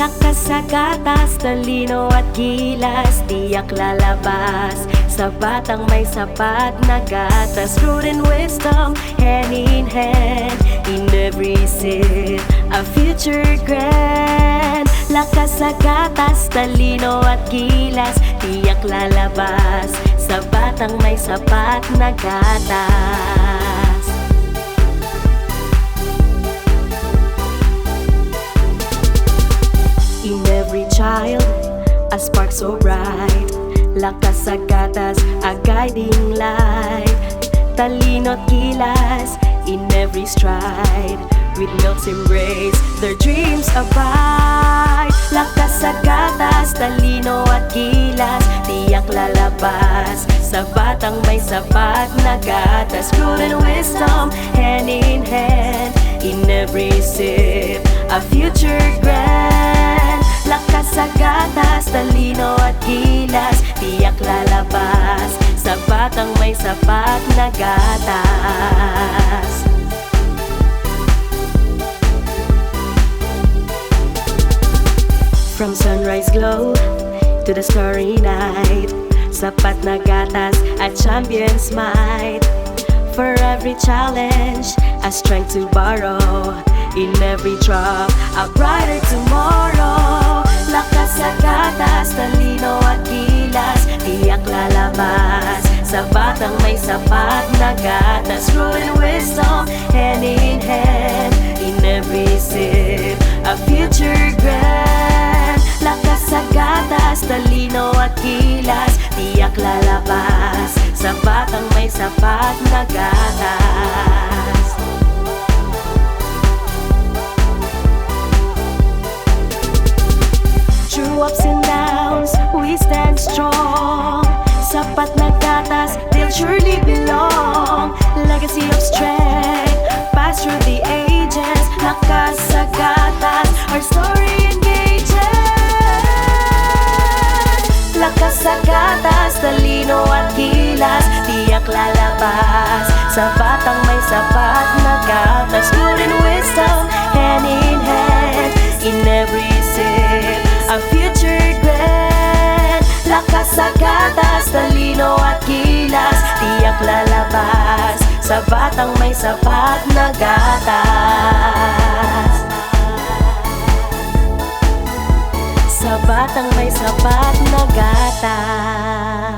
Lakas sa gatas, talino at gilas, tiyak lalabas sa batang may sapat na gatas. Truth and wisdom, hand in hand, in every sip, a future grand. Lakas sa gatas, talino at gilas, tiyak lalabas sa batang may sapat na gatas. In every child, a spark so bright. Lakas sa gatas, a guiding light. Talino at gilas, in every stride. With milk's embrace, their dreams abide. Lakas sa gatas, talino at gilas, tiyak lalabas sa batang may sapat na gatas. Truth and wisdom, hand in hand, in every sip, a future grand. Lakas sa gatas, talino at gilas, tiyak lalabas sa batang may sapat na gatas. From sunrise glow to the starry night, sapat na gatas at champion's might. For every challenge, a strength to borrow. In every drop, a brighter tomorrow. Lakas sa gatas, talino at gilas, tiyak lalabas sa batang may sapat na gatas. Truth and wisdom, hand in hand, in every sip, a future grand. Lakas sa gatas, talino at gilas, tiyak lalabas sa batang may sapat na gatas. Through ups and downs, we stand strong. Sapat na gatas, they'll surely belong. Legacy of strength, passed through the ages. Lakas sa gatas, our story engages. Lakas sa gatas, talino at gilas, tiyak lalabas sa batang may sapat na gatas. Truth and wisdom, hand in hand, in every sip, a future grand. Lakas sa gatas, talino at gilas, tiyak lalabas sa batang may sapat na gatas. Sa batang may sapat na gatas.